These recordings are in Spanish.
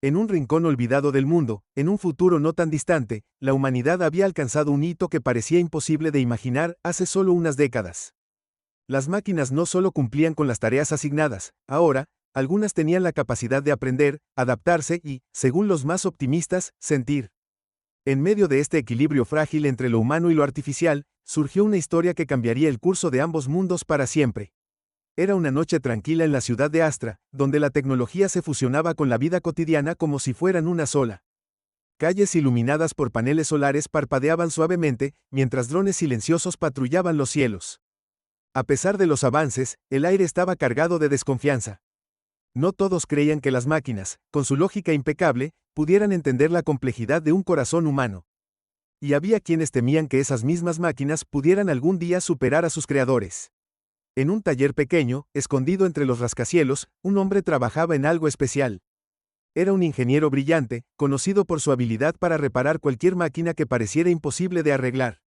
En un rincón olvidado del mundo, en un futuro no tan distante, la humanidad había alcanzado un hito que parecía imposible de imaginar hace solo unas décadas. Las máquinas no solo cumplían con las tareas asignadas, ahora, algunas tenían la capacidad de aprender, adaptarse y, según los más optimistas, sentir. En medio de este equilibrio frágil entre lo humano y lo artificial, surgió una historia que cambiaría el curso de ambos mundos para siempre. Era una noche tranquila en la ciudad de Astra, donde la tecnología se fusionaba con la vida cotidiana como si fueran una sola. Calles iluminadas por paneles solares parpadeaban suavemente, mientras drones silenciosos patrullaban los cielos. A pesar de los avances, el aire estaba cargado de desconfianza. No todos creían que las máquinas, con su lógica impecable, pudieran entender la complejidad de un corazón humano. Y había quienes temían que esas mismas máquinas pudieran algún día superar a sus creadores. En un taller pequeño, escondido entre los rascacielos, un hombre trabajaba en algo especial. Era un ingeniero brillante, conocido por su habilidad para reparar cualquier máquina que pareciera imposible de arreglar.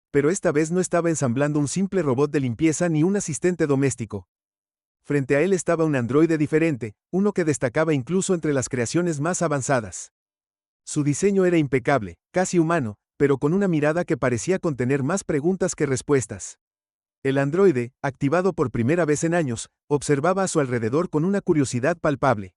Pero esta vez no estaba ensamblando un simple robot de limpieza ni un asistente doméstico. Frente a él estaba un androide diferente, uno que destacaba incluso entre las creaciones más avanzadas. Su diseño era impecable, casi humano, pero con una mirada que parecía contener más preguntas que respuestas. El androide, activado por primera vez en años, observaba a su alrededor con una curiosidad palpable.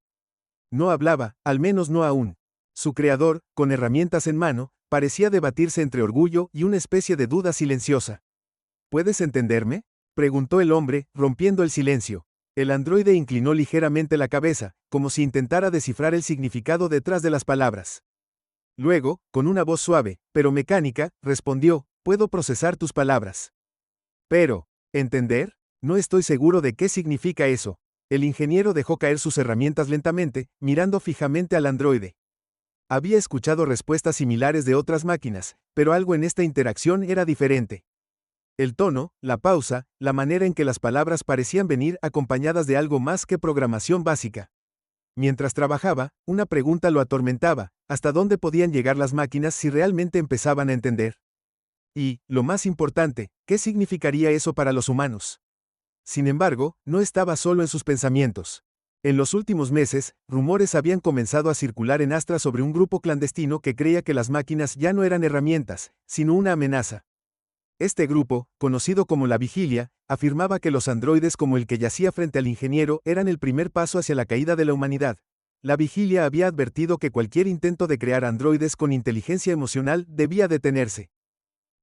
No hablaba, al menos no aún. Su creador, con herramientas en mano, parecía debatirse entre orgullo y una especie de duda silenciosa. ¿Puedes entenderme?, preguntó el hombre, rompiendo el silencio. El androide inclinó ligeramente la cabeza, como si intentara descifrar el significado detrás de las palabras. Luego, con una voz suave, pero mecánica, respondió: «Puedo procesar tus palabras. Pero, ¿entender? No estoy seguro de qué significa eso». El ingeniero dejó caer sus herramientas lentamente, mirando fijamente al androide. Había escuchado respuestas similares de otras máquinas, pero algo en esta interacción era diferente. El tono, la pausa, la manera en que las palabras parecían venir acompañadas de algo más que programación básica. Mientras trabajaba, una pregunta lo atormentaba: ¿hasta dónde podían llegar las máquinas si realmente empezaban a entender? Y, lo más importante, ¿qué significaría eso para los humanos? Sin embargo, no estaba solo en sus pensamientos. En los últimos meses, rumores habían comenzado a circular en Astra sobre un grupo clandestino que creía que las máquinas ya no eran herramientas, sino una amenaza. Este grupo, conocido como la Vigilia, afirmaba que los androides como el que yacía frente al ingeniero eran el primer paso hacia la caída de la humanidad. La Vigilia había advertido que cualquier intento de crear androides con inteligencia emocional debía detenerse.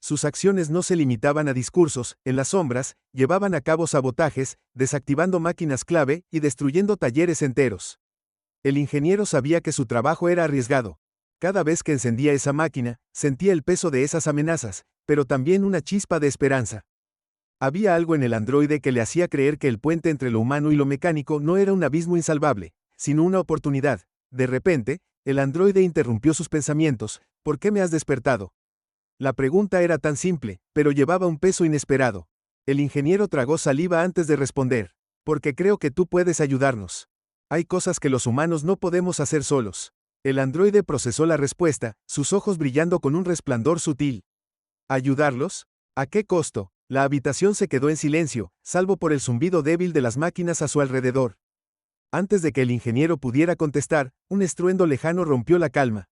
Sus acciones no se limitaban a discursos, en las sombras, llevaban a cabo sabotajes, desactivando máquinas clave y destruyendo talleres enteros. El ingeniero sabía que su trabajo era arriesgado. Cada vez que encendía esa máquina, sentía el peso de esas amenazas, pero también una chispa de esperanza. Había algo en el androide que le hacía creer que el puente entre lo humano y lo mecánico no era un abismo insalvable, sino una oportunidad. De repente, el androide interrumpió sus pensamientos: «¿Por qué me has despertado?». La pregunta era tan simple, pero llevaba un peso inesperado. El ingeniero tragó saliva antes de responder: «Porque creo que tú puedes ayudarnos. Hay cosas que los humanos no podemos hacer solos». El androide procesó la respuesta, sus ojos brillando con un resplandor sutil. ¿Ayudarlos? ¿A qué costo? La habitación se quedó en silencio, salvo por el zumbido débil de las máquinas a su alrededor. Antes de que el ingeniero pudiera contestar, un estruendo lejano rompió la calma.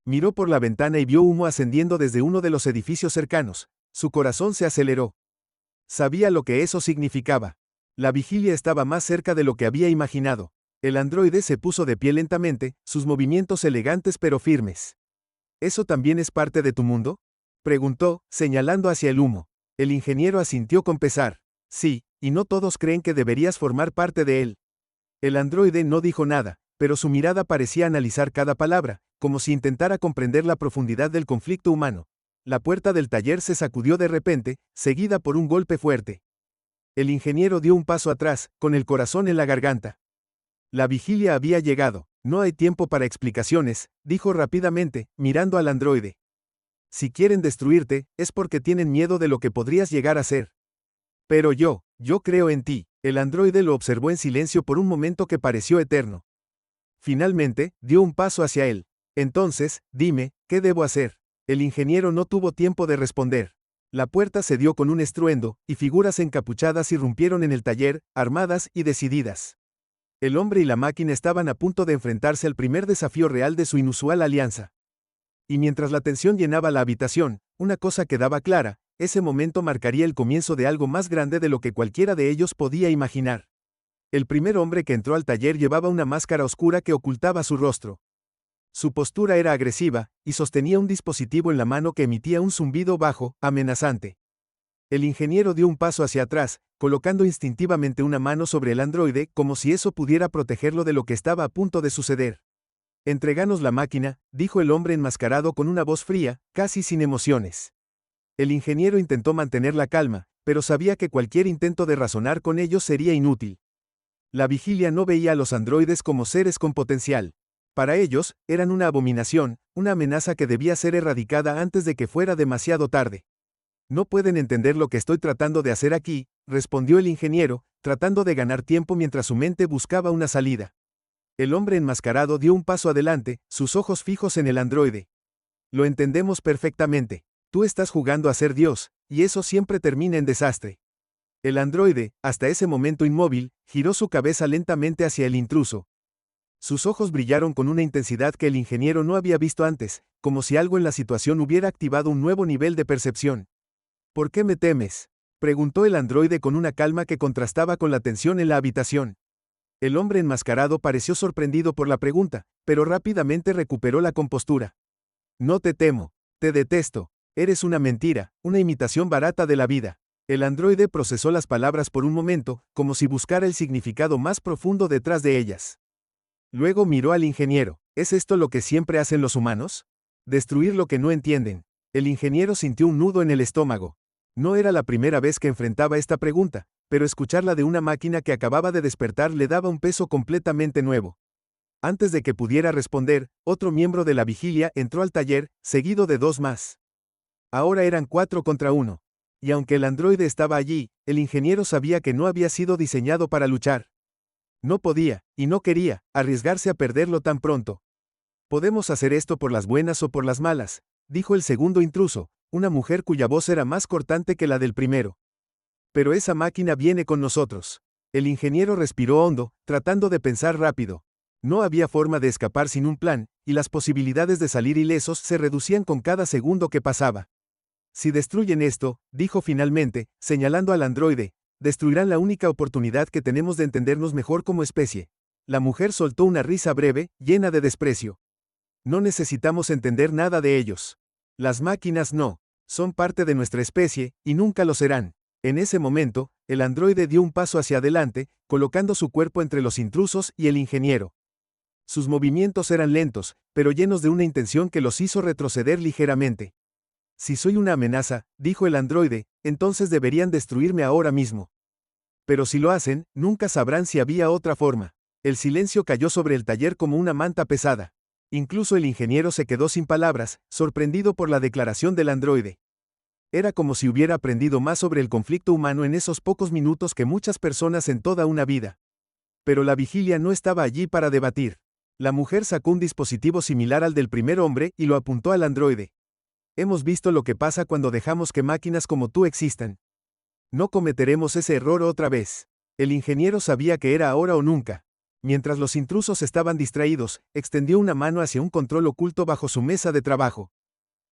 Miró por la ventana y vio humo ascendiendo desde uno de los edificios cercanos. Su corazón se aceleró. Sabía lo que eso significaba. La Vigilia estaba más cerca de lo que había imaginado. El androide se puso de pie lentamente, sus movimientos elegantes pero firmes. ¿Eso también es parte de tu mundo?, preguntó, señalando hacia el humo. El ingeniero asintió con pesar. Sí, y no todos creen que deberías formar parte de él. El androide no dijo nada, pero su mirada parecía analizar cada palabra, como si intentara comprender la profundidad del conflicto humano. La puerta del taller se sacudió de repente, seguida por un golpe fuerte. El ingeniero dio un paso atrás, con el corazón en la garganta. La Vigilia había llegado. «No hay tiempo para explicaciones», dijo rápidamente, mirando al androide. «Si quieren destruirte, es porque tienen miedo de lo que podrías llegar a ser. Pero yo creo en ti». El androide lo observó en silencio por un momento que pareció eterno. Finalmente, dio un paso hacia él. «Entonces, dime, ¿qué debo hacer?». El ingeniero no tuvo tiempo de responder. La puerta se dio con un estruendo, y figuras encapuchadas irrumpieron en el taller, armadas y decididas. El hombre y la máquina estaban a punto de enfrentarse al primer desafío real de su inusual alianza. Y mientras la tensión llenaba la habitación, una cosa quedaba clara: ese momento marcaría el comienzo de algo más grande de lo que cualquiera de ellos podía imaginar. El primer hombre que entró al taller llevaba una máscara oscura que ocultaba su rostro. Su postura era agresiva, y sostenía un dispositivo en la mano que emitía un zumbido bajo, amenazante. El ingeniero dio un paso hacia atrás, colocando instintivamente una mano sobre el androide, como si eso pudiera protegerlo de lo que estaba a punto de suceder. «Entréganos la máquina», dijo el hombre enmascarado con una voz fría, casi sin emociones. El ingeniero intentó mantener la calma, pero sabía que cualquier intento de razonar con ellos sería inútil. La vigilia no veía a los androides como seres con potencial. Para ellos, eran una abominación, una amenaza que debía ser erradicada antes de que fuera demasiado tarde. «No pueden entender lo que estoy tratando de hacer aquí», respondió el ingeniero, tratando de ganar tiempo mientras su mente buscaba una salida. El hombre enmascarado dio un paso adelante, sus ojos fijos en el androide. «Lo entendemos perfectamente. Tú estás jugando a ser Dios, y eso siempre termina en desastre». El androide, hasta ese momento inmóvil, giró su cabeza lentamente hacia el intruso. Sus ojos brillaron con una intensidad que el ingeniero no había visto antes, como si algo en la situación hubiera activado un nuevo nivel de percepción. «¿Por qué me temes?», preguntó el androide con una calma que contrastaba con la tensión en la habitación. El hombre enmascarado pareció sorprendido por la pregunta, pero rápidamente recuperó la compostura. «No te temo. Te detesto. Eres una mentira, una imitación barata de la vida». El androide procesó las palabras por un momento, como si buscara el significado más profundo detrás de ellas. Luego miró al ingeniero. «¿Es esto lo que siempre hacen los humanos? Destruir lo que no entienden». El ingeniero sintió un nudo en el estómago. No era la primera vez que enfrentaba esta pregunta, pero escucharla de una máquina que acababa de despertar le daba un peso completamente nuevo. Antes de que pudiera responder, otro miembro de la vigilia entró al taller, seguido de dos más. Ahora eran 4 contra 1. Y aunque el androide estaba allí, el ingeniero sabía que no había sido diseñado para luchar. No podía, y no quería, arriesgarse a perderlo tan pronto. «Podemos hacer esto por las buenas o por las malas», dijo el segundo intruso, una mujer cuya voz era más cortante que la del primero. «Pero esa máquina viene con nosotros». El ingeniero respiró hondo, tratando de pensar rápido. No había forma de escapar sin un plan, y las posibilidades de salir ilesos se reducían con cada segundo que pasaba. «Si destruyen esto», dijo finalmente, señalando al androide, «destruirán la única oportunidad que tenemos de entendernos mejor como especie». La mujer soltó una risa breve, llena de desprecio. «No necesitamos entender nada de ellos. Las máquinas no. Son parte de nuestra especie, y nunca lo serán». En ese momento, el androide dio un paso hacia adelante, colocando su cuerpo entre los intrusos y el ingeniero. Sus movimientos eran lentos, pero llenos de una intención que los hizo retroceder ligeramente. «Si soy una amenaza», dijo el androide, «entonces deberían destruirme ahora mismo. Pero si lo hacen, nunca sabrán si había otra forma». El silencio cayó sobre el taller como una manta pesada. Incluso el ingeniero se quedó sin palabras, sorprendido por la declaración del androide. Era como si hubiera aprendido más sobre el conflicto humano en esos pocos minutos que muchas personas en toda una vida. Pero la vigilia no estaba allí para debatir. La mujer sacó un dispositivo similar al del primer hombre y lo apuntó al androide. «Hemos visto lo que pasa cuando dejamos que máquinas como tú existan. No cometeremos ese error otra vez». El ingeniero sabía que era ahora o nunca. Mientras los intrusos estaban distraídos, extendió una mano hacia un control oculto bajo su mesa de trabajo.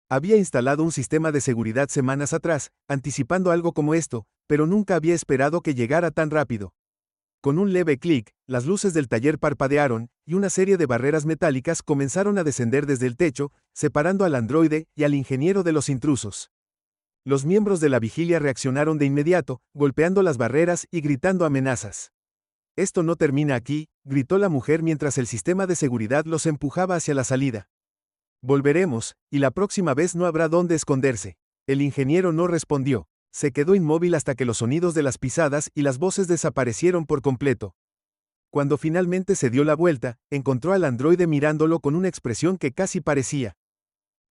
Había instalado un sistema de seguridad semanas atrás, anticipando algo como esto, pero nunca había esperado que llegara tan rápido. Con un leve clic, las luces del taller parpadearon, y una serie de barreras metálicas comenzaron a descender desde el techo, separando al androide y al ingeniero de los intrusos. Los miembros de la vigilia reaccionaron de inmediato, golpeando las barreras y gritando amenazas. «Esto no termina aquí», gritó la mujer mientras el sistema de seguridad los empujaba hacia la salida. «Volveremos, y la próxima vez no habrá dónde esconderse». El ingeniero no respondió. Se quedó inmóvil hasta que los sonidos de las pisadas y las voces desaparecieron por completo. Cuando finalmente se dio la vuelta, encontró al androide mirándolo con una expresión que casi parecía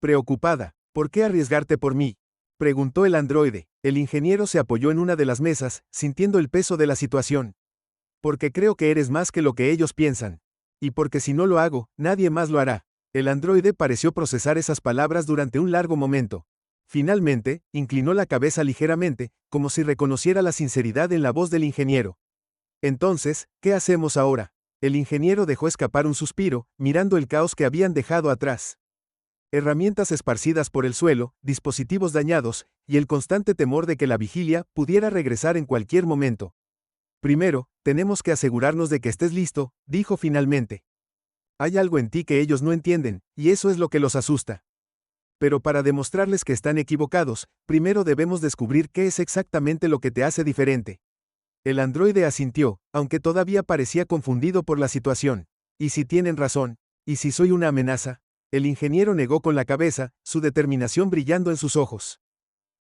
preocupada. «¿Por qué arriesgarte por mí?», preguntó el androide. El ingeniero se apoyó en una de las mesas, sintiendo el peso de la situación. «Porque creo que eres más que lo que ellos piensan. Y porque si no lo hago, nadie más lo hará». El androide pareció procesar esas palabras durante un largo momento. Finalmente, inclinó la cabeza ligeramente, como si reconociera la sinceridad en la voz del ingeniero. «Entonces, ¿qué hacemos ahora?», El ingeniero dejó escapar un suspiro, mirando el caos que habían dejado atrás. Herramientas esparcidas por el suelo, dispositivos dañados, y el constante temor de que la vigilia pudiera regresar en cualquier momento. Primero, tenemos que asegurarnos de que estés listo, dijo finalmente. Hay algo en ti que ellos no entienden, y eso es lo que los asusta. Pero para demostrarles que están equivocados, primero debemos descubrir qué es exactamente lo que te hace diferente. El androide asintió, aunque todavía parecía confundido por la situación. ¿Y si tienen razón? ¿Y si soy una amenaza? El ingeniero negó con la cabeza, su determinación brillando en sus ojos.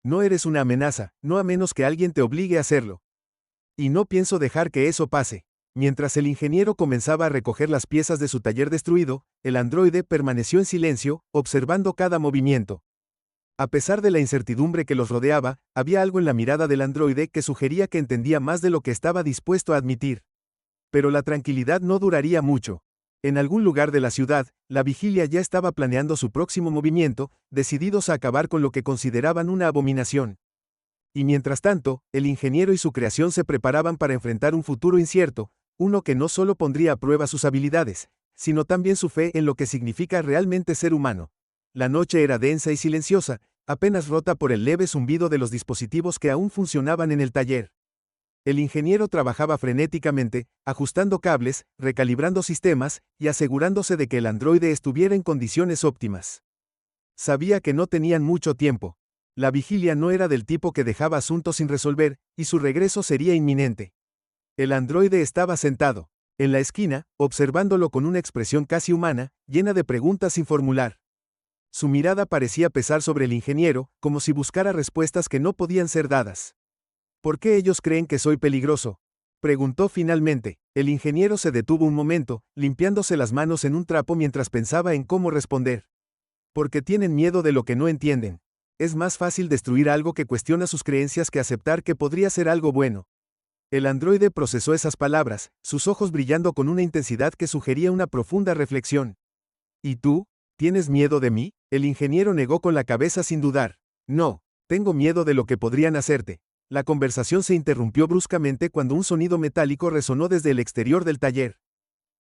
No eres una amenaza, no a menos que alguien te obligue a hacerlo. Y no pienso dejar que eso pase. Mientras el ingeniero comenzaba a recoger las piezas de su taller destruido, el androide permaneció en silencio, observando cada movimiento. A pesar de la incertidumbre que los rodeaba, había algo en la mirada del androide que sugería que entendía más de lo que estaba dispuesto a admitir. Pero la tranquilidad no duraría mucho. En algún lugar de la ciudad, la vigilia ya estaba planeando su próximo movimiento, decididos a acabar con lo que consideraban una abominación. Y mientras tanto, el ingeniero y su creación se preparaban para enfrentar un futuro incierto, uno que no solo pondría a prueba sus habilidades, sino también su fe en lo que significa realmente ser humano. La noche era densa y silenciosa, apenas rota por el leve zumbido de los dispositivos que aún funcionaban en el taller. El ingeniero trabajaba frenéticamente, ajustando cables, recalibrando sistemas, y asegurándose de que el androide estuviera en condiciones óptimas. Sabía que no tenían mucho tiempo. La vigilia no era del tipo que dejaba asuntos sin resolver, y su regreso sería inminente. El androide estaba sentado, en la esquina, observándolo con una expresión casi humana, llena de preguntas sin formular. Su mirada parecía pesar sobre el ingeniero, como si buscara respuestas que no podían ser dadas. ¿Por qué ellos creen que soy peligroso? Preguntó finalmente. El ingeniero se detuvo un momento, limpiándose las manos en un trapo mientras pensaba en cómo responder. Porque tienen miedo de lo que no entienden. Es más fácil destruir algo que cuestiona sus creencias que aceptar que podría ser algo bueno. El androide procesó esas palabras, sus ojos brillando con una intensidad que sugería una profunda reflexión. ¿Y tú? ¿Tienes miedo de mí? El ingeniero negó con la cabeza sin dudar. No, tengo miedo de lo que podrían hacerte. La conversación se interrumpió bruscamente cuando un sonido metálico resonó desde el exterior del taller.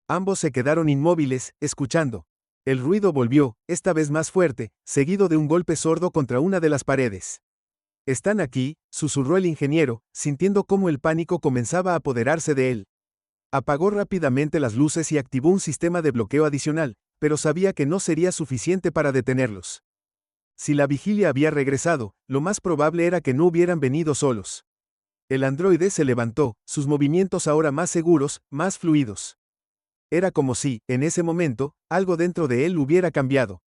Ambos se quedaron inmóviles, escuchando. El ruido volvió, esta vez más fuerte, seguido de un golpe sordo contra una de las paredes. «Están aquí», susurró el ingeniero, sintiendo cómo el pánico comenzaba a apoderarse de él. Apagó rápidamente las luces y activó un sistema de bloqueo adicional, pero sabía que no sería suficiente para detenerlos. Si la vigilia había regresado, lo más probable era que no hubieran venido solos. El androide se levantó, sus movimientos ahora más seguros, más fluidos. Era como si, en ese momento, algo dentro de él hubiera cambiado.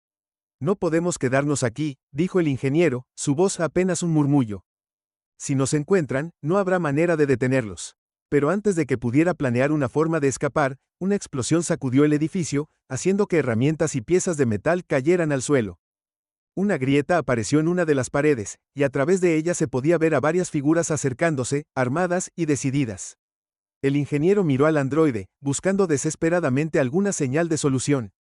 No podemos quedarnos aquí, dijo el ingeniero, su voz apenas un murmullo. Si nos encuentran, no habrá manera de detenerlos. Pero antes de que pudiera planear una forma de escapar, una explosión sacudió el edificio, haciendo que herramientas y piezas de metal cayeran al suelo. Una grieta apareció en una de las paredes, y a través de ella se podía ver a varias figuras acercándose, armadas y decididas. El ingeniero miró al androide, buscando desesperadamente alguna señal de solución.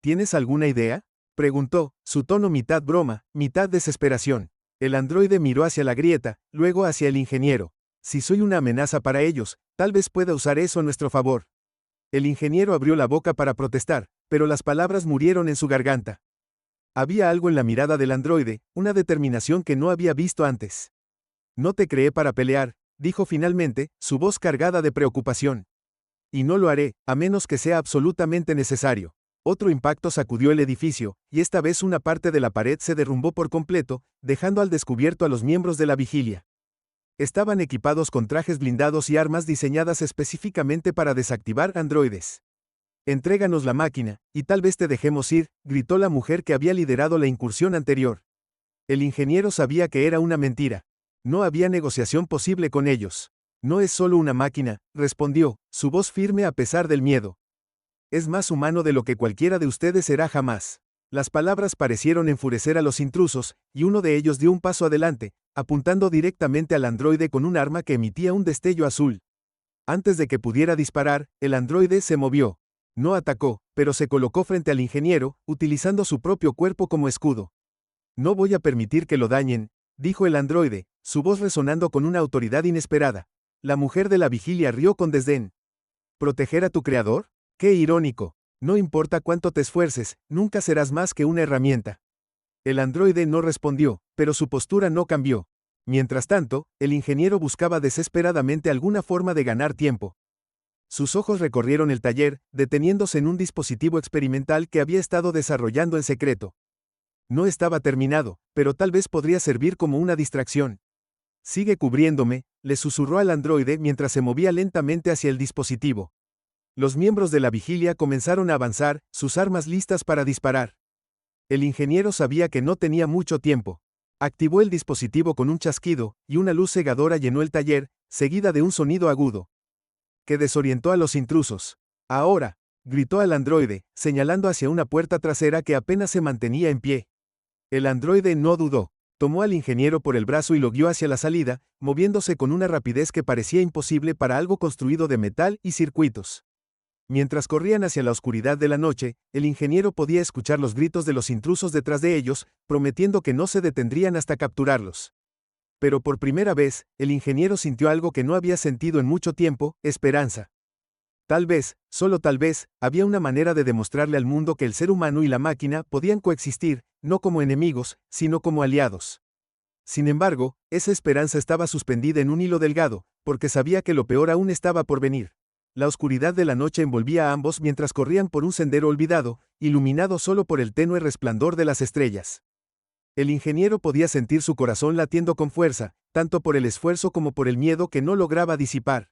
¿Tienes alguna idea?, preguntó, su tono mitad broma, mitad desesperación. El androide miró hacia la grieta, luego hacia el ingeniero. Si soy una amenaza para ellos, tal vez pueda usar eso a nuestro favor. El ingeniero abrió la boca para protestar, pero las palabras murieron en su garganta. Había algo en la mirada del androide, una determinación que no había visto antes. No te creé para pelear, dijo finalmente, su voz cargada de preocupación. Y no lo haré, a menos que sea absolutamente necesario. Otro impacto sacudió el edificio, y esta vez una parte de la pared se derrumbó por completo, dejando al descubierto a los miembros de la vigilia. Estaban equipados con trajes blindados y armas diseñadas específicamente para desactivar androides. «Entréganos la máquina, y tal vez te dejemos ir», gritó la mujer que había liderado la incursión anterior. El ingeniero sabía que era una mentira. No había negociación posible con ellos. «No es solo una máquina», respondió, su voz firme a pesar del miedo. «Es más humano de lo que cualquiera de ustedes será jamás». Las palabras parecieron enfurecer a los intrusos, y uno de ellos dio un paso adelante, apuntando directamente al androide con un arma que emitía un destello azul. Antes de que pudiera disparar, el androide se movió. No atacó, pero se colocó frente al ingeniero, utilizando su propio cuerpo como escudo. «No voy a permitir que lo dañen», dijo el androide, su voz resonando con una autoridad inesperada. La mujer de la vigilia rió con desdén. ¿Proteger a tu creador? ¡Qué irónico! No importa cuánto te esfuerces, nunca serás más que una herramienta. El androide no respondió, pero su postura no cambió. Mientras tanto, el ingeniero buscaba desesperadamente alguna forma de ganar tiempo. Sus ojos recorrieron el taller, deteniéndose en un dispositivo experimental que había estado desarrollando en secreto. No estaba terminado, pero tal vez podría servir como una distracción. Sigue cubriéndome, le susurró al androide mientras se movía lentamente hacia el dispositivo. Los miembros de la vigilia comenzaron a avanzar, sus armas listas para disparar. El ingeniero sabía que no tenía mucho tiempo. Activó el dispositivo con un chasquido, y una luz cegadora llenó el taller, seguida de un sonido agudo que desorientó a los intrusos. Ahora, gritó al androide, señalando hacia una puerta trasera que apenas se mantenía en pie. El androide no dudó. Tomó al ingeniero por el brazo y lo guió hacia la salida, moviéndose con una rapidez que parecía imposible para algo construido de metal y circuitos. Mientras corrían hacia la oscuridad de la noche, el ingeniero podía escuchar los gritos de los intrusos detrás de ellos, prometiendo que no se detendrían hasta capturarlos. Pero por primera vez, el ingeniero sintió algo que no había sentido en mucho tiempo: esperanza. Tal vez, solo tal vez, había una manera de demostrarle al mundo que el ser humano y la máquina podían coexistir, no como enemigos, sino como aliados. Sin embargo, esa esperanza estaba suspendida en un hilo delgado, porque sabía que lo peor aún estaba por venir. La oscuridad de la noche envolvía a ambos mientras corrían por un sendero olvidado, iluminado solo por el tenue resplandor de las estrellas. El ingeniero podía sentir su corazón latiendo con fuerza, tanto por el esfuerzo como por el miedo que no lograba disipar.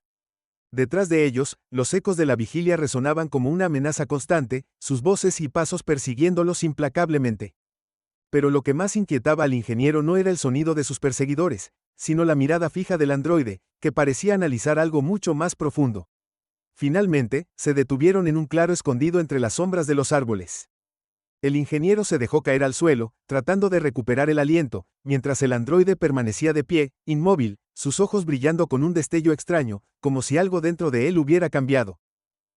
Detrás de ellos, los ecos de la vigilia resonaban como una amenaza constante, sus voces y pasos persiguiéndolos implacablemente. Pero lo que más inquietaba al ingeniero no era el sonido de sus perseguidores, sino la mirada fija del androide, que parecía analizar algo mucho más profundo. Finalmente, se detuvieron en un claro escondido entre las sombras de los árboles. El ingeniero se dejó caer al suelo, tratando de recuperar el aliento, mientras el androide permanecía de pie, inmóvil, sus ojos brillando con un destello extraño, como si algo dentro de él hubiera cambiado.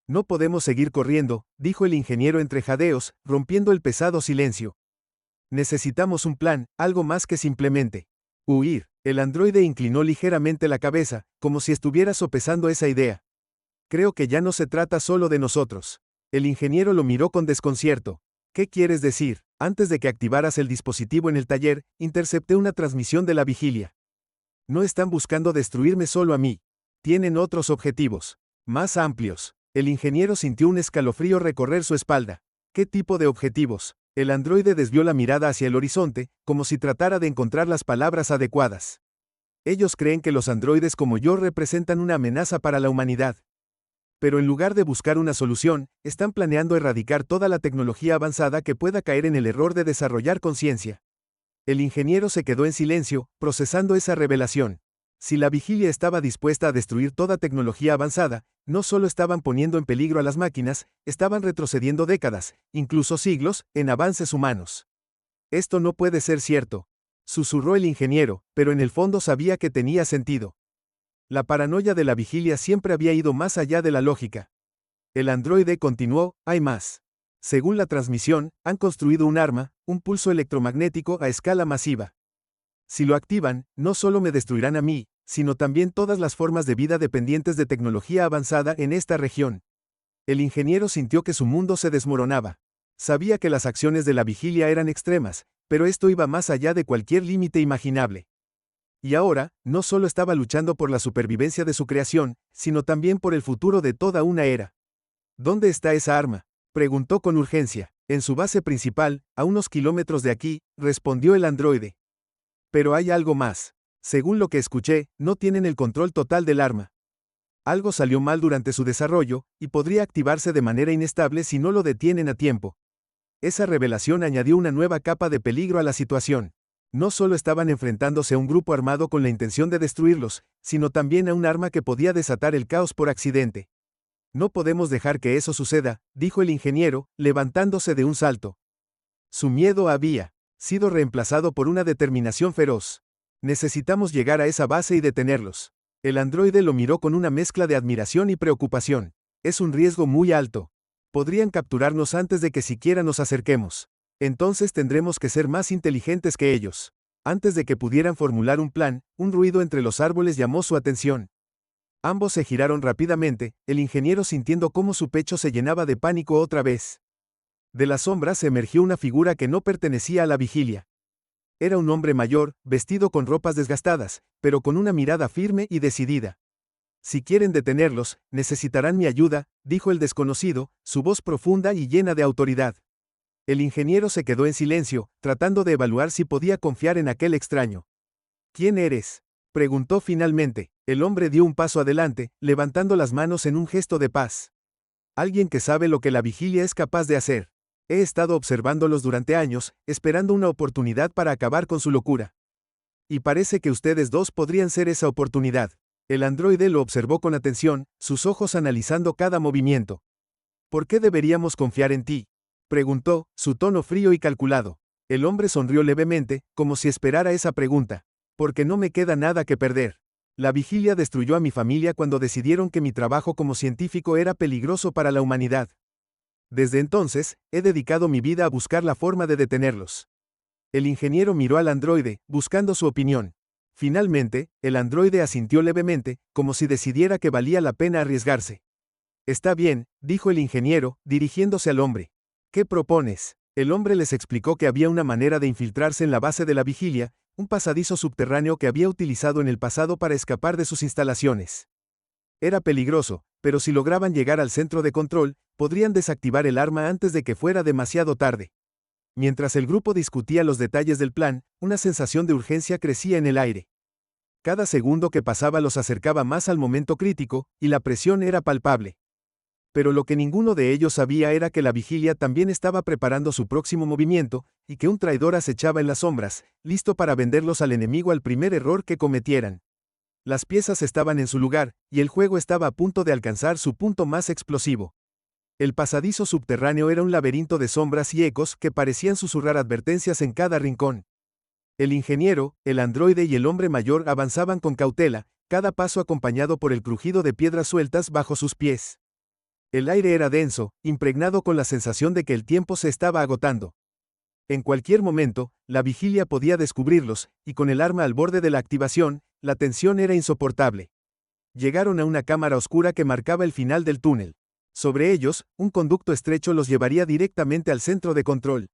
No podemos seguir corriendo, dijo el ingeniero entre jadeos, rompiendo el pesado silencio. Necesitamos un plan, algo más que simplemente huir. El androide inclinó ligeramente la cabeza, como si estuviera sopesando esa idea. Creo que ya no se trata solo de nosotros. El ingeniero lo miró con desconcierto. ¿Qué quieres decir? Antes de que activaras el dispositivo en el taller, intercepté una transmisión de la vigilia. No están buscando destruirme solo a mí. Tienen otros objetivos, más amplios. El ingeniero sintió un escalofrío recorrer su espalda. ¿Qué tipo de objetivos? El androide desvió la mirada hacia el horizonte, como si tratara de encontrar las palabras adecuadas. Ellos creen que los androides como yo representan una amenaza para la humanidad. Pero en lugar de buscar una solución, están planeando erradicar toda la tecnología avanzada que pueda caer en el error de desarrollar conciencia. El ingeniero se quedó en silencio, procesando esa revelación. Si la vigilia estaba dispuesta a destruir toda tecnología avanzada, no solo estaban poniendo en peligro a las máquinas, estaban retrocediendo décadas, incluso siglos, en avances humanos. Esto no puede ser cierto, susurró el ingeniero, pero en el fondo sabía que tenía sentido. La paranoia de la vigilia siempre había ido más allá de la lógica. El androide continuó: hay más. Según la transmisión, han construido un arma, un pulso electromagnético a escala masiva. Si lo activan, no solo me destruirán a mí, sino también todas las formas de vida dependientes de tecnología avanzada en esta región. El ingeniero sintió que su mundo se desmoronaba. Sabía que las acciones de la vigilia eran extremas, pero esto iba más allá de cualquier límite imaginable. Y ahora, no solo estaba luchando por la supervivencia de su creación, sino también por el futuro de toda una era. ¿Dónde está esa arma?, preguntó con urgencia. En su base principal, a unos kilómetros de aquí, respondió el androide. Pero hay algo más. Según lo que escuché, no tienen el control total del arma. Algo salió mal durante su desarrollo, y podría activarse de manera inestable si no lo detienen a tiempo. Esa revelación añadió una nueva capa de peligro a la situación. No solo estaban enfrentándose a un grupo armado con la intención de destruirlos, sino también a un arma que podía desatar el caos por accidente. No podemos dejar que eso suceda, dijo el ingeniero, levantándose de un salto. Su miedo había sido reemplazado por una determinación feroz. Necesitamos llegar a esa base y detenerlos. El androide lo miró con una mezcla de admiración y preocupación. Es un riesgo muy alto. Podrían capturarnos antes de que siquiera nos acerquemos. Entonces tendremos que ser más inteligentes que ellos. Antes de que pudieran formular un plan, un ruido entre los árboles llamó su atención. Ambos se giraron rápidamente, el ingeniero sintiendo cómo su pecho se llenaba de pánico otra vez. De las sombras emergió una figura que no pertenecía a la vigilia. Era un hombre mayor, vestido con ropas desgastadas, pero con una mirada firme y decidida. Si quieren detenerlos, necesitarán mi ayuda, dijo el desconocido, su voz profunda y llena de autoridad. El ingeniero se quedó en silencio, tratando de evaluar si podía confiar en aquel extraño. ¿Quién eres?, preguntó finalmente. El hombre dio un paso adelante, levantando las manos en un gesto de paz. Alguien que sabe lo que la vigilia es capaz de hacer. He estado observándolos durante años, esperando una oportunidad para acabar con su locura. Y parece que ustedes dos podrían ser esa oportunidad. El androide lo observó con atención, sus ojos analizando cada movimiento. ¿Por qué deberíamos confiar en ti?, preguntó, su tono frío y calculado. El hombre sonrió levemente, como si esperara esa pregunta. Porque no me queda nada que perder. La vigilia destruyó a mi familia cuando decidieron que mi trabajo como científico era peligroso para la humanidad. Desde entonces, he dedicado mi vida a buscar la forma de detenerlos. El ingeniero miró al androide, buscando su opinión. Finalmente, el androide asintió levemente, como si decidiera que valía la pena arriesgarse. Está bien, dijo el ingeniero, dirigiéndose al hombre. ¿Qué propones? El hombre les explicó que había una manera de infiltrarse en la base de la vigilia, un pasadizo subterráneo que había utilizado en el pasado para escapar de sus instalaciones. Era peligroso, pero si lograban llegar al centro de control, podrían desactivar el arma antes de que fuera demasiado tarde. Mientras el grupo discutía los detalles del plan, una sensación de urgencia crecía en el aire. Cada segundo que pasaba los acercaba más al momento crítico, y la presión era palpable. Pero lo que ninguno de ellos sabía era que la vigilia también estaba preparando su próximo movimiento, y que un traidor acechaba en las sombras, listo para venderlos al enemigo al primer error que cometieran. Las piezas estaban en su lugar, y el juego estaba a punto de alcanzar su punto más explosivo. El pasadizo subterráneo era un laberinto de sombras y ecos que parecían susurrar advertencias en cada rincón. El ingeniero, el androide y el hombre mayor avanzaban con cautela, cada paso acompañado por el crujido de piedras sueltas bajo sus pies. El aire era denso, impregnado con la sensación de que el tiempo se estaba agotando. En cualquier momento, la vigilia podía descubrirlos, y con el arma al borde de la activación, la tensión era insoportable. Llegaron a una cámara oscura que marcaba el final del túnel. Sobre ellos, un conducto estrecho los llevaría directamente al centro de control.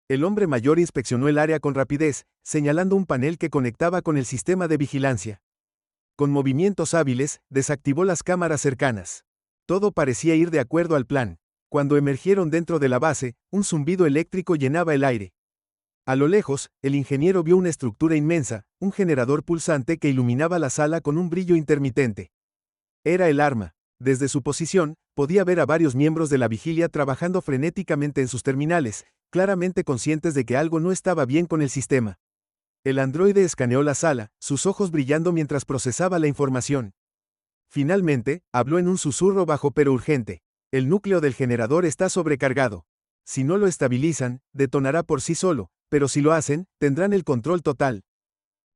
El hombre mayor inspeccionó el área con rapidez, señalando un panel que conectaba con el sistema de vigilancia. Con movimientos hábiles, desactivó las cámaras cercanas. Todo parecía ir de acuerdo al plan. Cuando emergieron dentro de la base, un zumbido eléctrico llenaba el aire. A lo lejos, el ingeniero vio una estructura inmensa, un generador pulsante que iluminaba la sala con un brillo intermitente. Era el arma. Desde su posición, podía ver a varios miembros de la vigilia trabajando frenéticamente en sus terminales, claramente conscientes de que algo no estaba bien con el sistema. El androide escaneó la sala, sus ojos brillando mientras procesaba la información. Finalmente, habló en un susurro bajo pero urgente. El núcleo del generador está sobrecargado. Si no lo estabilizan, detonará por sí solo, pero si lo hacen, tendrán el control total.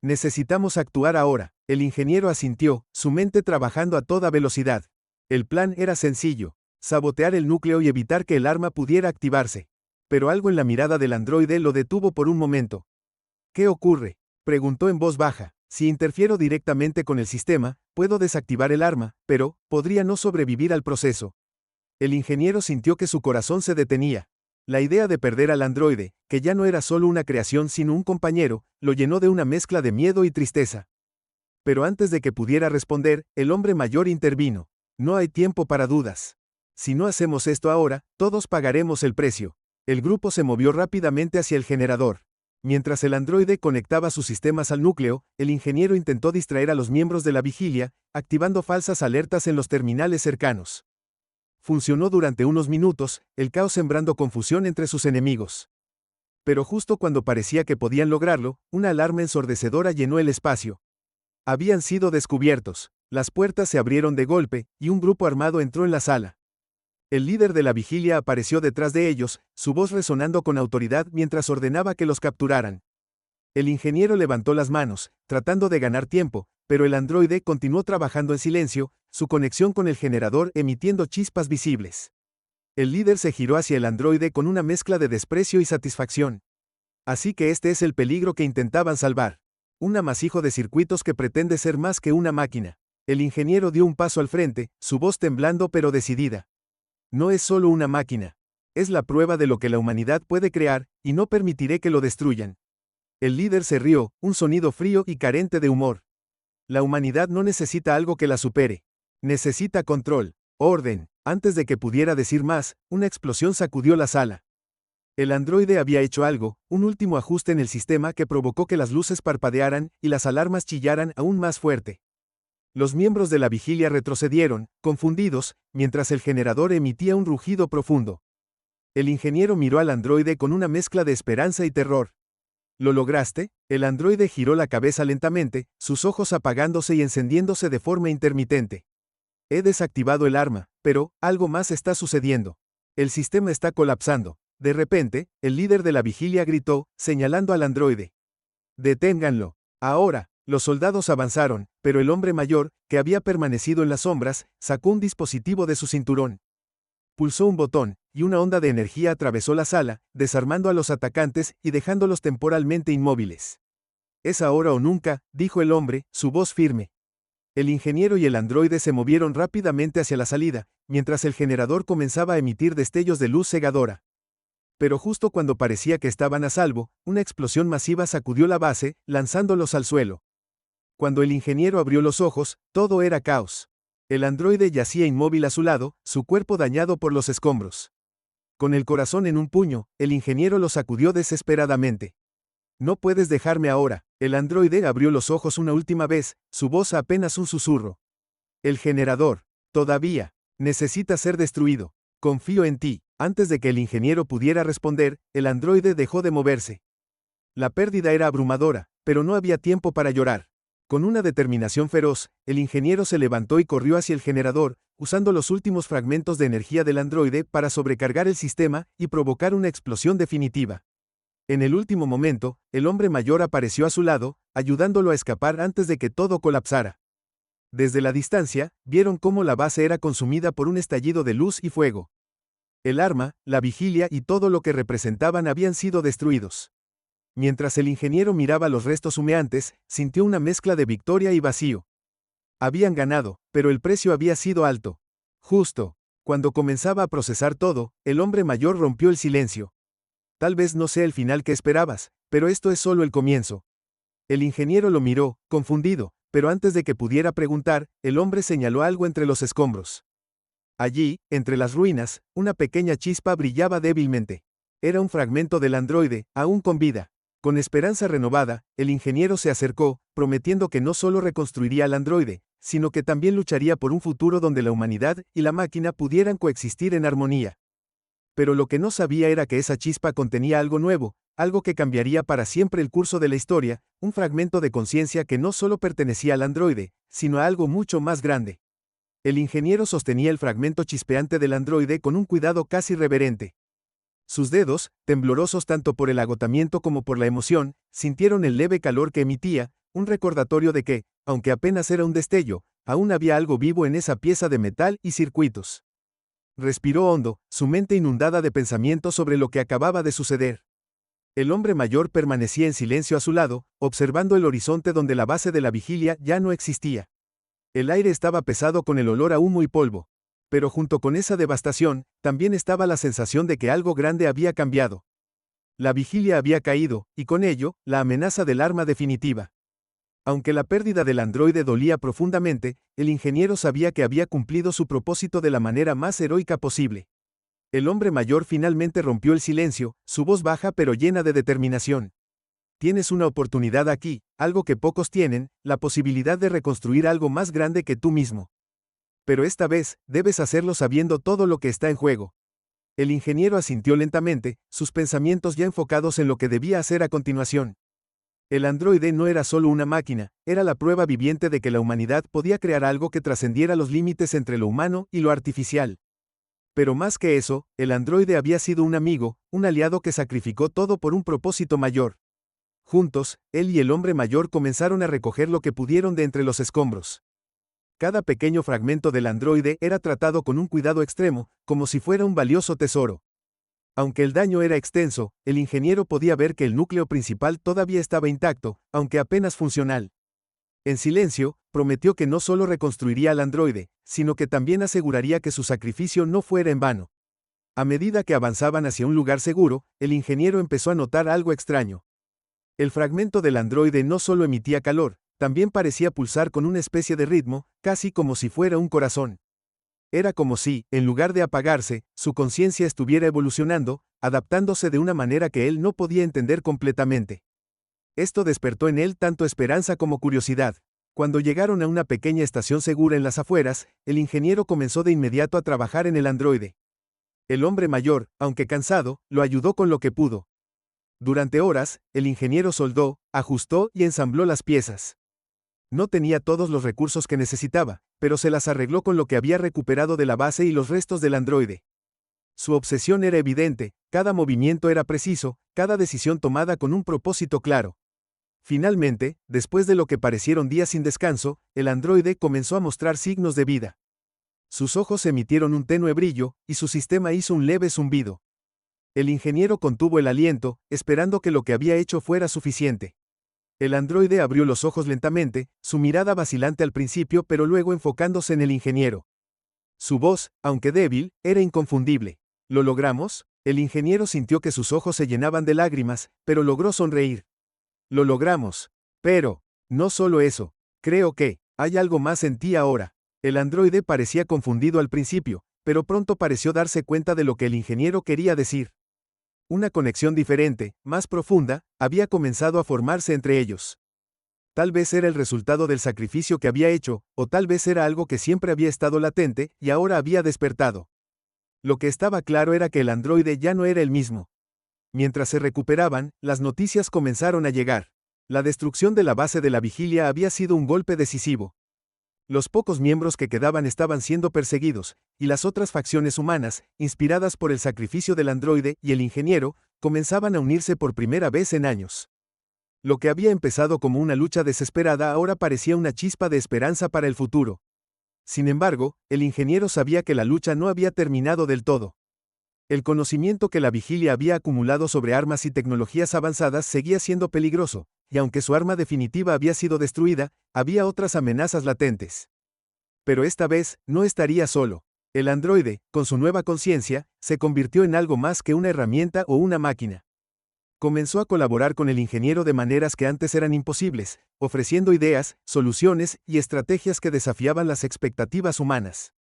Necesitamos actuar ahora. El ingeniero asintió, su mente trabajando a toda velocidad. El plan era sencillo: sabotear el núcleo y evitar que el arma pudiera activarse. Pero algo en la mirada del androide lo detuvo por un momento. ¿Qué ocurre?, preguntó en voz baja. Si interfiero directamente con el sistema, puedo desactivar el arma, pero podría no sobrevivir al proceso. El ingeniero sintió que su corazón se detenía. La idea de perder al androide, que ya no era solo una creación sino un compañero, lo llenó de una mezcla de miedo y tristeza. Pero antes de que pudiera responder, el hombre mayor intervino. No hay tiempo para dudas. Si no hacemos esto ahora, todos pagaremos el precio. El grupo se movió rápidamente hacia el generador. Mientras el androide conectaba sus sistemas al núcleo, el ingeniero intentó distraer a los miembros de la vigilia, activando falsas alertas en los terminales cercanos. Funcionó durante unos minutos, el caos sembrando confusión entre sus enemigos. Pero justo cuando parecía que podían lograrlo, una alarma ensordecedora llenó el espacio. Habían sido descubiertos. Las puertas se abrieron de golpe, y un grupo armado entró en la sala. El líder de la vigilia apareció detrás de ellos, su voz resonando con autoridad mientras ordenaba que los capturaran. El ingeniero levantó las manos, tratando de ganar tiempo, pero el androide continuó trabajando en silencio, su conexión con el generador emitiendo chispas visibles. El líder se giró hacia el androide con una mezcla de desprecio y satisfacción. Así que este es el peligro que intentaban salvar. Un amasijo de circuitos que pretende ser más que una máquina. El ingeniero dio un paso al frente, su voz temblando pero decidida. No es solo una máquina. Es la prueba de lo que la humanidad puede crear, y no permitiré que lo destruyan. El líder se rió, un sonido frío y carente de humor. La humanidad no necesita algo que la supere. Necesita control, orden. Antes de que pudiera decir más, una explosión sacudió la sala. El androide había hecho algo, un último ajuste en el sistema que provocó que las luces parpadearan y las alarmas chillaran aún más fuerte. Los miembros de la vigilia retrocedieron, confundidos, mientras el generador emitía un rugido profundo. El ingeniero miró al androide con una mezcla de esperanza y terror. ¿Lo lograste? El androide giró la cabeza lentamente, sus ojos apagándose y encendiéndose de forma intermitente. He desactivado el arma, pero algo más está sucediendo. El sistema está colapsando. De repente, el líder de la vigilia gritó, señalando al androide. Deténganlo. Ahora. Los soldados avanzaron, pero el hombre mayor, que había permanecido en las sombras, sacó un dispositivo de su cinturón. Pulsó un botón, y una onda de energía atravesó la sala, desarmando a los atacantes y dejándolos temporalmente inmóviles. Es ahora o nunca, dijo el hombre, su voz firme. El ingeniero y el androide se movieron rápidamente hacia la salida, mientras el generador comenzaba a emitir destellos de luz cegadora. Pero justo cuando parecía que estaban a salvo, una explosión masiva sacudió la base, lanzándolos al suelo. Cuando el ingeniero abrió los ojos, todo era caos. El androide yacía inmóvil a su lado, su cuerpo dañado por los escombros. Con el corazón en un puño, el ingeniero lo sacudió desesperadamente. No puedes dejarme ahora. El androide abrió los ojos una última vez, su voz apenas un susurro. El generador. Todavía. Necesita ser destruido. Confío en ti. Antes de que el ingeniero pudiera responder, el androide dejó de moverse. La pérdida era abrumadora, pero no había tiempo para llorar. Con una determinación feroz, el ingeniero se levantó y corrió hacia el generador, usando los últimos fragmentos de energía del androide para sobrecargar el sistema y provocar una explosión definitiva. En el último momento, el hombre mayor apareció a su lado, ayudándolo a escapar antes de que todo colapsara. Desde la distancia, vieron cómo la base era consumida por un estallido de luz y fuego. El arma, la vigilia y todo lo que representaban habían sido destruidos. Mientras el ingeniero miraba los restos humeantes, sintió una mezcla de victoria y vacío. Habían ganado, pero el precio había sido alto. Justo cuando comenzaba a procesar todo, el hombre mayor rompió el silencio. Tal vez no sea el final que esperabas, pero esto es solo el comienzo. El ingeniero lo miró, confundido, pero antes de que pudiera preguntar, el hombre señaló algo entre los escombros. Allí, entre las ruinas, una pequeña chispa brillaba débilmente. Era un fragmento del androide, aún con vida. Con esperanza renovada, el ingeniero se acercó, prometiendo que no solo reconstruiría al androide, sino que también lucharía por un futuro donde la humanidad y la máquina pudieran coexistir en armonía. Pero lo que no sabía era que esa chispa contenía algo nuevo, algo que cambiaría para siempre el curso de la historia, un fragmento de conciencia que no solo pertenecía al androide, sino a algo mucho más grande. El ingeniero sostenía el fragmento chispeante del androide con un cuidado casi reverente. Sus dedos, temblorosos tanto por el agotamiento como por la emoción, sintieron el leve calor que emitía, un recordatorio de que, aunque apenas era un destello, aún había algo vivo en esa pieza de metal y circuitos. Respiró hondo, su mente inundada de pensamientos sobre lo que acababa de suceder. El hombre mayor permanecía en silencio a su lado, observando el horizonte donde la base de la vigilia ya no existía. El aire estaba pesado con el olor a humo y polvo. Pero junto con esa devastación, también estaba la sensación de que algo grande había cambiado. La vigilia había caído, y con ello, la amenaza del arma definitiva. Aunque la pérdida del androide dolía profundamente, el ingeniero sabía que había cumplido su propósito de la manera más heroica posible. El hombre mayor finalmente rompió el silencio, su voz baja pero llena de determinación. Tienes una oportunidad aquí, algo que pocos tienen, la posibilidad de reconstruir algo más grande que tú mismo. Pero esta vez, debes hacerlo sabiendo todo lo que está en juego. El ingeniero asintió lentamente, sus pensamientos ya enfocados en lo que debía hacer a continuación. El androide no era solo una máquina, era la prueba viviente de que la humanidad podía crear algo que trascendiera los límites entre lo humano y lo artificial. Pero más que eso, el androide había sido un amigo, un aliado que sacrificó todo por un propósito mayor. Juntos, él y el hombre mayor comenzaron a recoger lo que pudieron de entre los escombros. Cada pequeño fragmento del androide era tratado con un cuidado extremo, como si fuera un valioso tesoro. Aunque el daño era extenso, el ingeniero podía ver que el núcleo principal todavía estaba intacto, aunque apenas funcional. En silencio, prometió que no solo reconstruiría al androide, sino que también aseguraría que su sacrificio no fuera en vano. A medida que avanzaban hacia un lugar seguro, el ingeniero empezó a notar algo extraño. El fragmento del androide no solo emitía calor, también parecía pulsar con una especie de ritmo, casi como si fuera un corazón. Era como si, en lugar de apagarse, su conciencia estuviera evolucionando, adaptándose de una manera que él no podía entender completamente. Esto despertó en él tanto esperanza como curiosidad. Cuando llegaron a una pequeña estación segura en las afueras, el ingeniero comenzó de inmediato a trabajar en el androide. El hombre mayor, aunque cansado, lo ayudó con lo que pudo. Durante horas, el ingeniero soldó, ajustó y ensambló las piezas. No tenía todos los recursos que necesitaba, pero se las arregló con lo que había recuperado de la base y los restos del androide. Su obsesión era evidente, cada movimiento era preciso, cada decisión tomada con un propósito claro. Finalmente, después de lo que parecieron días sin descanso, el androide comenzó a mostrar signos de vida. Sus ojos emitieron un tenue brillo, y su sistema hizo un leve zumbido. El ingeniero contuvo el aliento, esperando que lo que había hecho fuera suficiente. El androide abrió los ojos lentamente, su mirada vacilante al principio pero luego enfocándose en el ingeniero. Su voz, aunque débil, era inconfundible. ¿Lo logramos? El ingeniero sintió que sus ojos se llenaban de lágrimas, pero logró sonreír. Lo logramos. Pero, no solo eso, creo que, hay algo más en ti ahora. El androide parecía confundido al principio, pero pronto pareció darse cuenta de lo que el ingeniero quería decir. Una conexión diferente, más profunda, había comenzado a formarse entre ellos. Tal vez era el resultado del sacrificio que había hecho, o tal vez era algo que siempre había estado latente y ahora había despertado. Lo que estaba claro era que el androide ya no era el mismo. Mientras se recuperaban, las noticias comenzaron a llegar. La destrucción de la base de la vigilia había sido un golpe decisivo. Los pocos miembros que quedaban estaban siendo perseguidos, y las otras facciones humanas, inspiradas por el sacrificio del androide y el ingeniero, comenzaban a unirse por primera vez en años. Lo que había empezado como una lucha desesperada ahora parecía una chispa de esperanza para el futuro. Sin embargo, el ingeniero sabía que la lucha no había terminado del todo. El conocimiento que la vigilia había acumulado sobre armas y tecnologías avanzadas seguía siendo peligroso, y aunque su arma definitiva había sido destruida, había otras amenazas latentes. Pero esta vez, no estaría solo. El androide, con su nueva conciencia, se convirtió en algo más que una herramienta o una máquina. Comenzó a colaborar con el ingeniero de maneras que antes eran imposibles, ofreciendo ideas, soluciones y estrategias que desafiaban las expectativas humanas.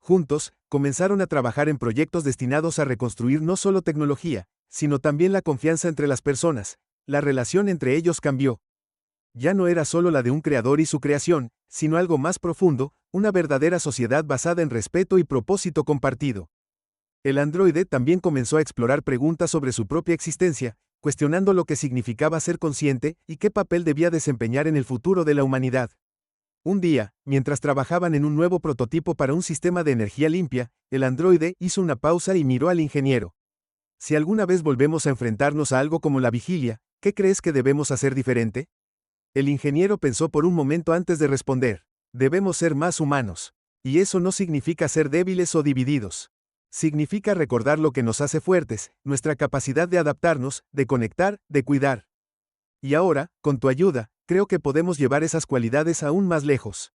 Juntos, comenzaron a trabajar en proyectos destinados a reconstruir no solo tecnología, sino también la confianza entre las personas. La relación entre ellos cambió. Ya no era solo la de un creador y su creación, sino algo más profundo, una verdadera sociedad basada en respeto y propósito compartido. El androide también comenzó a explorar preguntas sobre su propia existencia, cuestionando lo que significaba ser consciente y qué papel debía desempeñar en el futuro de la humanidad. Un día, mientras trabajaban en un nuevo prototipo para un sistema de energía limpia, el androide hizo una pausa y miró al ingeniero. Si alguna vez volvemos a enfrentarnos a algo como la vigilia, ¿qué crees que debemos hacer diferente? El ingeniero pensó por un momento antes de responder. Debemos ser más humanos. Y eso no significa ser débiles o divididos. Significa recordar lo que nos hace fuertes, nuestra capacidad de adaptarnos, de conectar, de cuidar. Y ahora, con tu ayuda, creo que podemos llevar esas cualidades aún más lejos.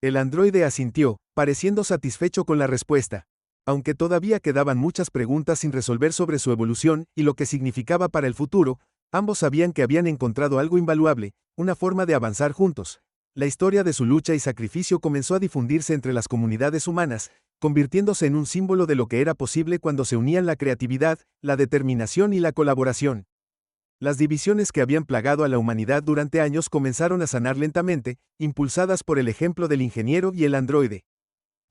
El androide asintió, pareciendo satisfecho con la respuesta. Aunque todavía quedaban muchas preguntas sin resolver sobre su evolución y lo que significaba para el futuro, ambos sabían que habían encontrado algo invaluable, una forma de avanzar juntos. La historia de su lucha y sacrificio comenzó a difundirse entre las comunidades humanas, convirtiéndose en un símbolo de lo que era posible cuando se unían la creatividad, la determinación y la colaboración. Las divisiones que habían plagado a la humanidad durante años comenzaron a sanar lentamente, impulsadas por el ejemplo del ingeniero y el androide.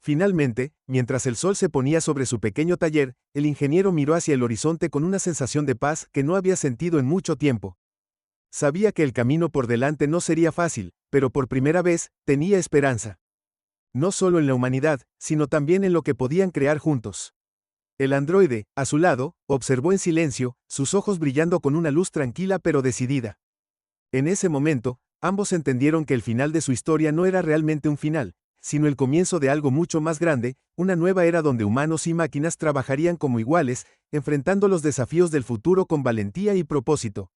Finalmente, mientras el sol se ponía sobre su pequeño taller, el ingeniero miró hacia el horizonte con una sensación de paz que no había sentido en mucho tiempo. Sabía que el camino por delante no sería fácil, pero por primera vez, tenía esperanza. No solo en la humanidad, sino también en lo que podían crear juntos. El androide, a su lado, observó en silencio, sus ojos brillando con una luz tranquila pero decidida. En ese momento, ambos entendieron que el final de su historia no era realmente un final, sino el comienzo de algo mucho más grande, una nueva era donde humanos y máquinas trabajarían como iguales, enfrentando los desafíos del futuro con valentía y propósito.